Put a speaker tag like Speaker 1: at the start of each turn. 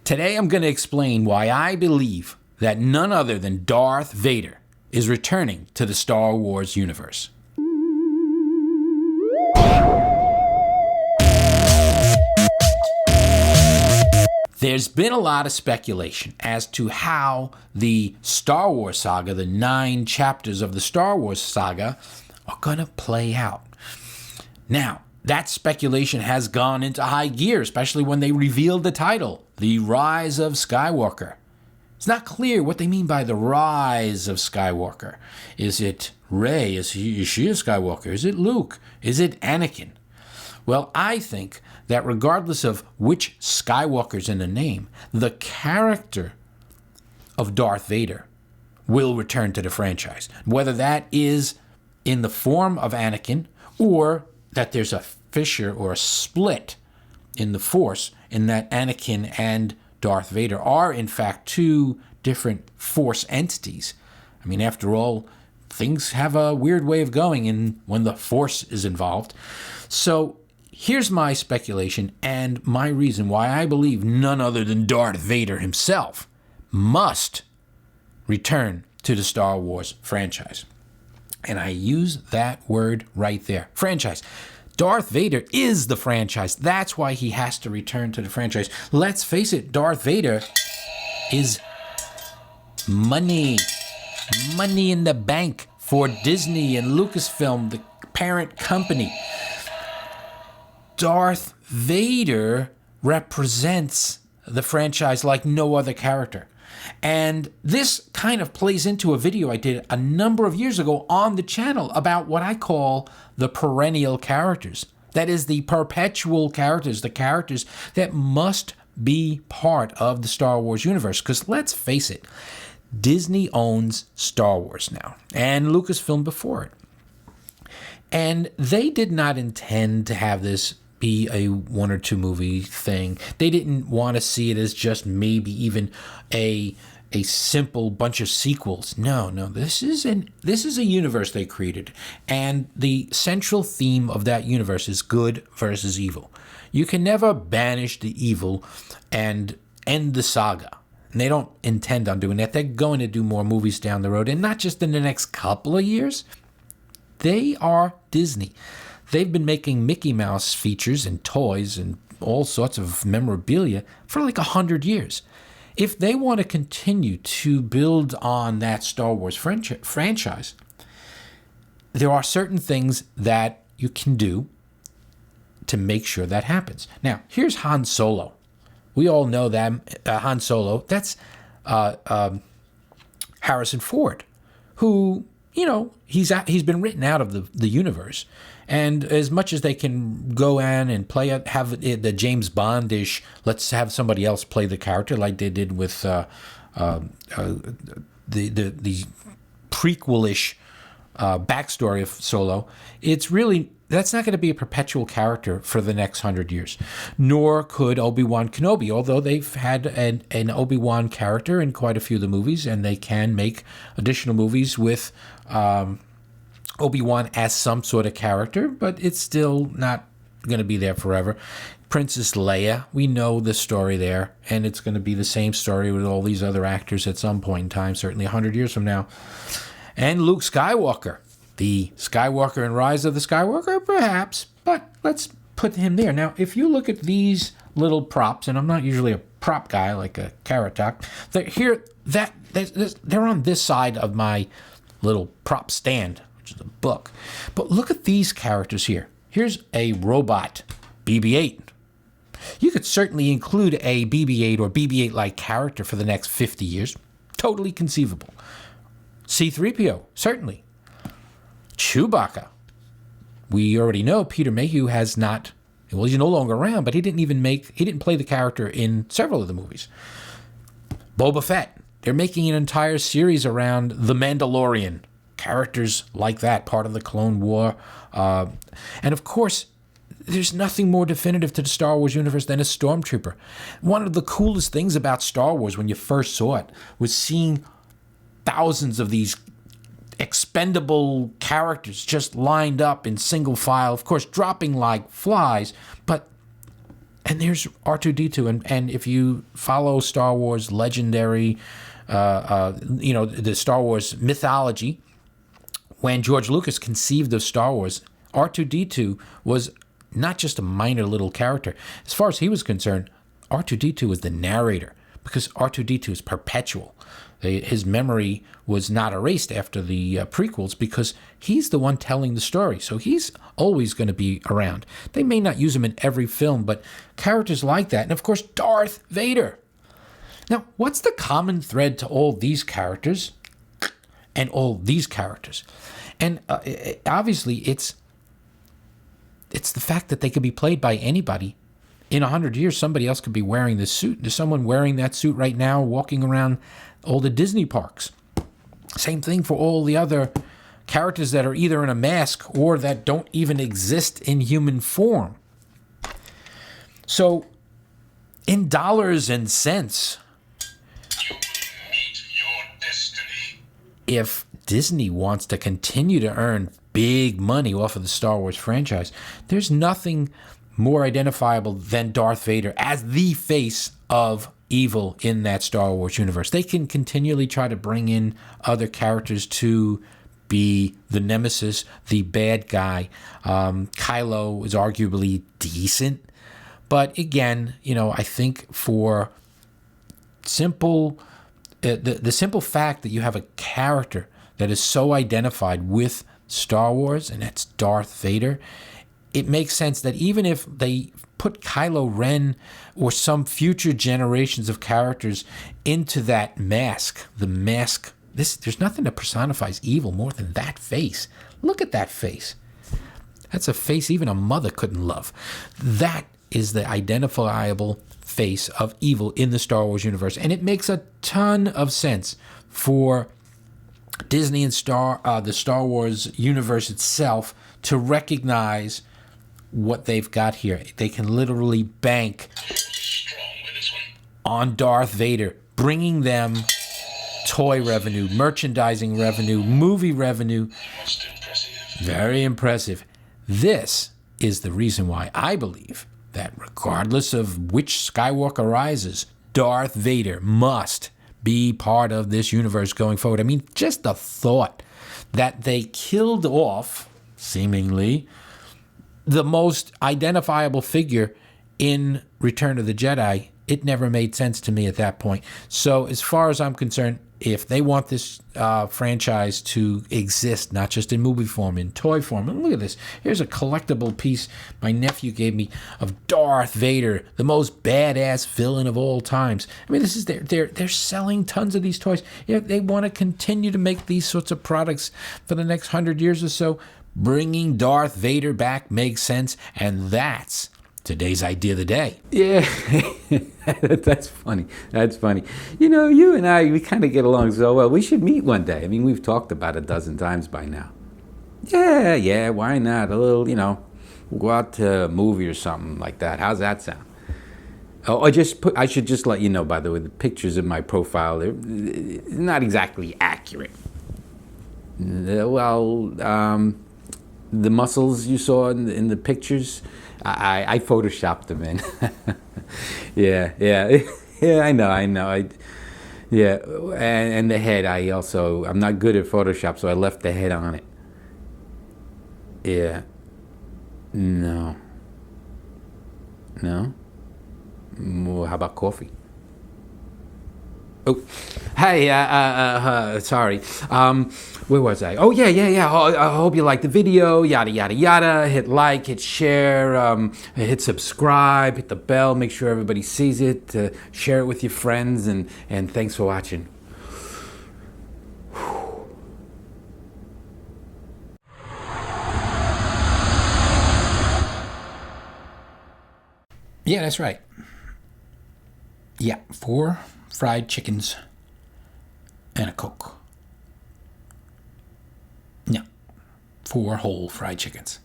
Speaker 1: Today I'm going to explain why I believe that none other than Darth Vader is returning to the Star Wars universe. There's been a lot of speculation as to how the Star Wars saga, the 9 chapters of the Star Wars saga, are going to play out. Now, that speculation has gone into high gear, especially when they revealed the title, The Rise of Skywalker. It's not clear what they mean by the rise of Skywalker. Is it Rey? Is she a Skywalker? Is it Luke? Is it Anakin? Well, I think that regardless of which Skywalker's in the name, the character of Darth Vader will return to the franchise. Whether that is in the form of Anakin or that there's a fissure or a split in the Force in that Anakin and Darth Vader are in fact 2 different Force entities. I mean, after all, things have a weird way of going when the Force is involved. So here's my speculation and my reason why I believe none other than Darth Vader himself must return to the Star Wars franchise. And I use that word right there, franchise. Darth Vader is the franchise. That's why he has to return to the franchise. Let's face it, Darth Vader is money. Money in the bank for Disney and Lucasfilm, the parent company. Darth Vader represents the franchise like no other character. And this kind of plays into a video I did a number of years ago on the channel about what I call the perennial characters. That is, the perpetual characters, the characters that must be part of the Star Wars universe. Because let's face it, Disney owns Star Wars now, and Lucasfilm before it. And they did not intend to have this be a 1 or 2 movie thing. They didn't want to see it as just maybe even a simple bunch of sequels. No, this is a universe they created, and the central theme of that universe is good versus evil. You can never banish the evil and end the saga. And they don't intend on doing that. They're going to do more movies down the road, and not just in the next couple of years. They are Disney. They've been making Mickey Mouse features and toys and all sorts of memorabilia for like 100 years. If they want to continue to build on that Star Wars franchise, there are certain things that you can do to make sure that happens. Now, here's Han Solo. We all know that Han Solo, that's Harrison Ford, who, he's been written out of the universe. And as much as they can go in and play it, have it, the James Bond-ish, let's have somebody else play the character like they did with the prequel-ish backstory of Solo, that's not going to be a perpetual character for the next 100 years. Nor could Obi-Wan Kenobi, although they've had an Obi-Wan character in quite a few of the movies, and they can make additional movies with Obi-Wan as some sort of character, but it's still not going to be there forever. Princess Leia, we know the story there, and it's going to be the same story with all these other actors at some point in time, certainly 100 years from now. And Luke Skywalker, the Skywalker and Rise of the Skywalker, perhaps, but let's put him there. Now, if you look at these little props, and I'm not usually a prop guy like a Carrot Talk, they're on this side of my little prop stand, which is a book. But look at these characters here. Here's a robot, BB-8. You could certainly include a BB-8 or BB-8-like character for the next 50 years. Totally conceivable. C-3PO, certainly. Chewbacca. We already know Peter Mayhew he's no longer around, but he didn't play the character in several of the movies. Boba Fett. They're making an entire series around The Mandalorian. Characters like that, part of the Clone War. And of course, there's nothing more definitive to the Star Wars universe than a stormtrooper. One of the coolest things about Star Wars when you first saw it was seeing thousands of these expendable characters just lined up in single file, of course, dropping like flies, but And there's R2-D2, and if you follow Star Wars legendary, the Star Wars mythology, when George Lucas conceived of Star Wars, R2-D2 was not just a minor little character. As far as he was concerned, R2-D2 was the narrator, because R2-D2 is perpetual. His memory was not erased after the prequels because he's the one telling the story. So he's always going to be around. They may not use him in every film, but characters like that. And of course, Darth Vader. Now, what's the common thread to all these characters and all these characters? And obviously, it's the fact that they could be played by anybody. In 100 years, somebody else could be wearing this suit. There's someone wearing that suit right now, walking around all the Disney parks. Same thing for all the other characters that are either in a mask or that don't even exist in human form. So, in dollars and cents,
Speaker 2: you will meet your destiny.
Speaker 1: If Disney wants to continue to earn big money off of the Star Wars franchise, there's nothing more identifiable than Darth Vader as the face of evil in that Star Wars universe. They can continually try to bring in other characters to be the nemesis, the bad guy. Kylo is arguably decent, but again, I think for the simple fact that you have a character that is so identified with Star Wars, and that's Darth Vader, it makes sense that even if they put Kylo Ren or some future generations of characters into that mask, there's nothing that personifies evil more than that face. Look at that face. That's a face even a mother couldn't love. That is the identifiable face of evil in the Star Wars universe. And it makes a ton of sense for Disney and the Star Wars universe itself to recognize what they've got here. They can literally bank on Darth Vader, bringing them toy revenue, merchandising revenue, movie revenue. Very impressive. This is the reason why I believe that regardless of which Skywalker rises, Darth Vader must be part of this universe going forward. I mean, just the thought that they killed off, seemingly, the most identifiable figure in Return of the Jedi, it never made sense to me at that point. So as far as I'm concerned, if they want this franchise to exist, not just in movie form, in toy form, and look at this. Here's a collectible piece my nephew gave me of Darth Vader, the most badass villain of all times. I mean, this is they're selling tons of these toys. They want to continue to make these sorts of products for the next 100 years or so. Bringing Darth Vader back makes sense, and that's today's idea of the day.
Speaker 3: Yeah, that's funny. That's funny. You and I, we kind of get along so well. We should meet one day. I mean, we've talked about it a dozen times by now. Yeah, why not? A little, we'll go out to a movie or something like that. How's that sound? Oh, I should just let you know, by the way, the pictures in my profile, they're not exactly accurate. The muscles you saw in the pictures, I photoshopped them in. yeah, I know. And the head, I'm not good at Photoshop, so I left the head on it. Yeah. No. Well, how about coffee? Oh, hey, sorry. Where was I? Oh, yeah. I hope you liked the video, yada, yada, yada. Hit like, hit share, hit subscribe, hit the bell, make sure everybody sees it, share it with your friends, and thanks for watching.
Speaker 1: Yeah, that's right. Yeah, 4 fried chickens and a Coke. No, 4 whole fried chickens.